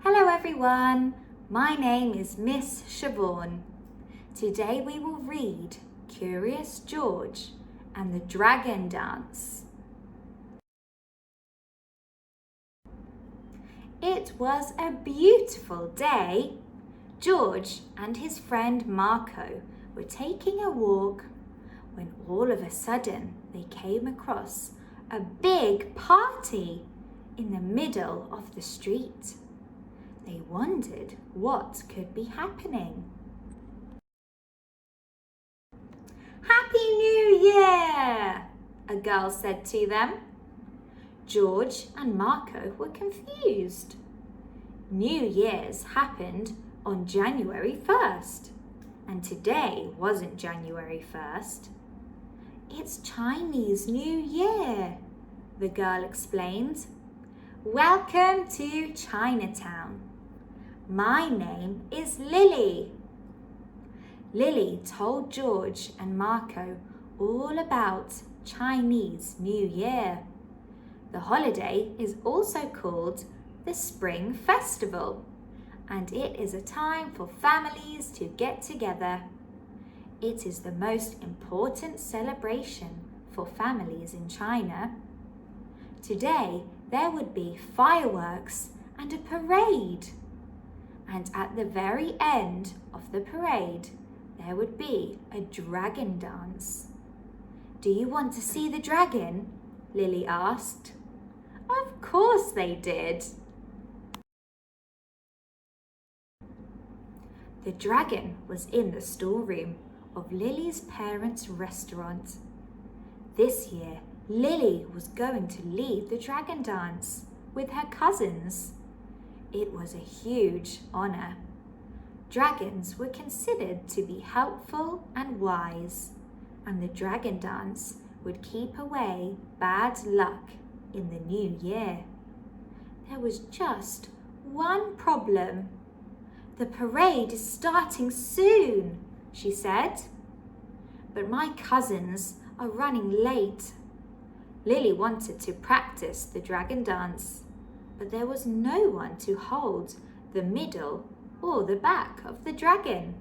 Hello everyone, my name is Miss Siobhan. Today we will read Curious George and the Dragon Dance. It was a beautiful day. George and his friend Marco were taking a walk when all of a sudden they came across a big party in the middle of the street. They wondered what could be happening. Happy New Year! A girl said to them. George and Marco were confused. New Year's happened on January 1st, and today wasn't January 1st. It's Chinese New Year, the girl explained. Welcome to Chinatown. My name is Lily. Lily told George and Marco all about Chinese New Year. The holiday is also called the Spring Festival, and it is a time for families to get together. It is the most important celebration for families in China. Today, there would be fireworks and a parade. And at the very end of the parade, there would be a dragon dance. Do you want to see the dragon? Lily asked. Of course they did. The dragon was in the storeroom of Lily's parents' restaurant. This year, Lily was going to lead the dragon dance with her cousins. It was a huge honor. Dragons were considered to be helpful and wise, and the dragon dance would keep away bad luck in the new year. There was just one problem. The parade is starting soon, she said. But my cousins are running late. Lily wanted to practice the dragon dance, but there was no one to hold the middle or the back of the dragon.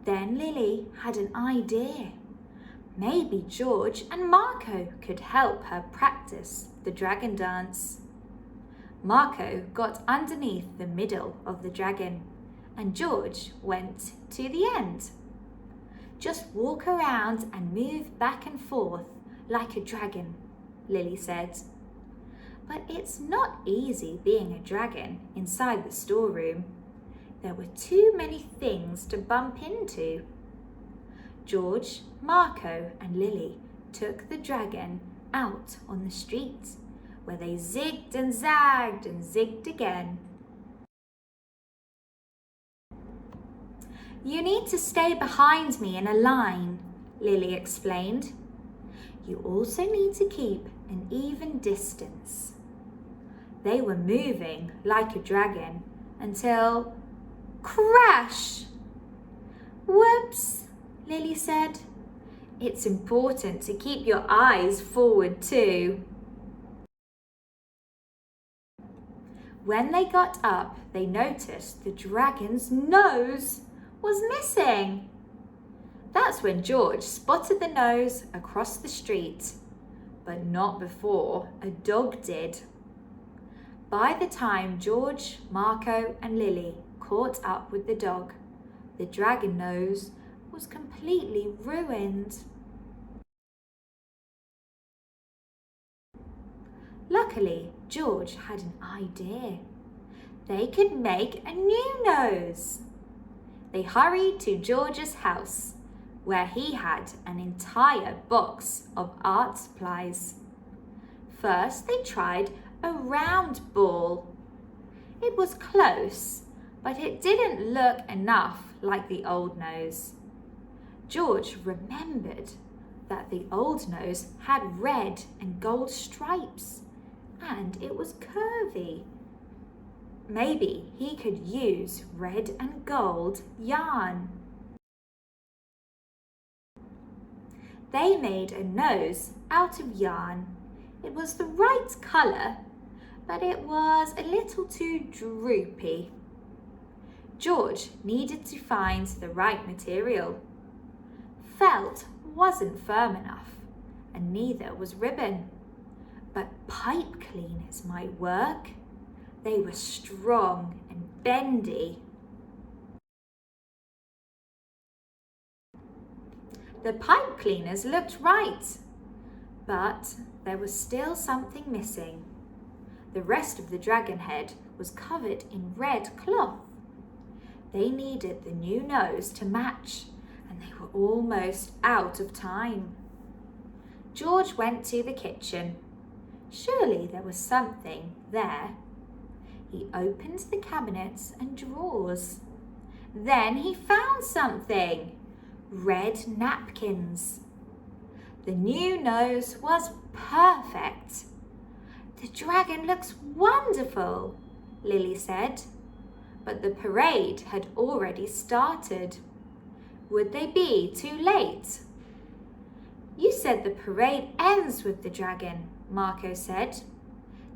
Then Lily had an idea. Maybe George and Marco could help her practice the dragon dance. Marco got underneath the middle of the dragon, and George went to the end. Just walk around and move back and forth like a dragon, Lily said. But it's not easy being a dragon inside the storeroom. There were too many things to bump into. George, Marco and Lily took the dragon out on the street, where they zigged and zagged and zigged again. You need to stay behind me in a line, Lily explained. You also need to keep an even distance. They were moving like a dragon until crash! Whoops, Lily said. It's important to keep your eyes forward too. When they got up, they noticed the dragon's nose was missing. That's when George spotted the nose across the street, but not before a dog did. By the time George, Marco and Lily caught up with the dog, the dragon nose was completely ruined. Luckily, George had an idea. They could make a new nose. They hurried to George's house, where he had an entire box of art supplies. First, they tried a round ball. It was close, but it didn't look enough like the old nose. George remembered that the old nose had red and gold stripes, and it was curvy. Maybe he could use red and gold yarn. They made a nose out of yarn. It was the right colour, but it was a little too droopy. George needed to find the right material. Felt wasn't firm enough, and neither was ribbon. But pipe cleaners might work. They were strong and bendy. The pipe cleaners looked right, but there was still something missing. The rest of the dragon head was covered in red cloth. They needed the new nose to match, and they were almost out of time. George went to the kitchen. Surely there was something there. He opened the cabinets and drawers. Then he found something. Red napkins. The new nose was perfect. The dragon looks wonderful, Lily said. But the parade had already started. Would they be too late? You said the parade ends with the dragon, Marco said.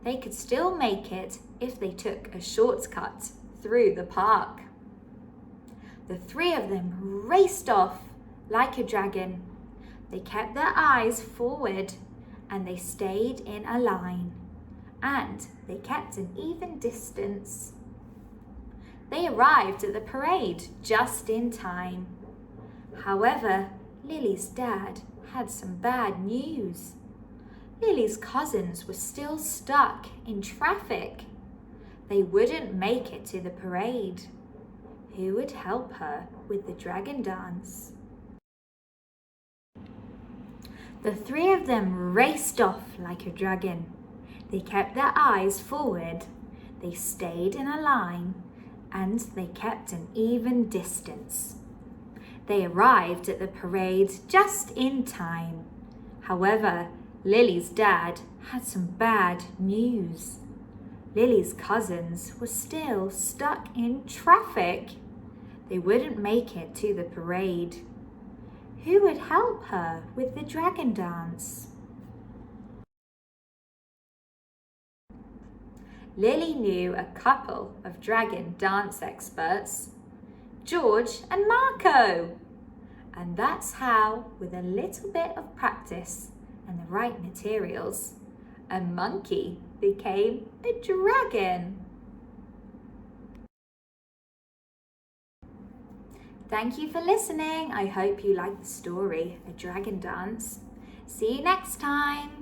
They could still make it if they took a shortcut through the park. The three of them raced off like a dragon. They kept their eyes forward and they stayed in a line. And they kept an even distance. They arrived at the parade just in time. However, Lily's dad had some bad news. Lily's cousins were still stuck in traffic. They wouldn't make it to the parade. Who would help her with the dragon dance? The three of them raced off like a dragon. They kept their eyes forward. They stayed in a line and they kept an even distance. They arrived at the parade just in time. However, Lily's dad had some bad news. Lily's cousins were still stuck in traffic. They wouldn't make it to the parade. Who would help her with the dragon dance? Lily knew a couple of dragon dance experts, George and Marco. And that's how, with a little bit of practice and the right materials, a monkey became a dragon. Thank you for listening. I hope you liked the story, A Dragon Dance. See you next time.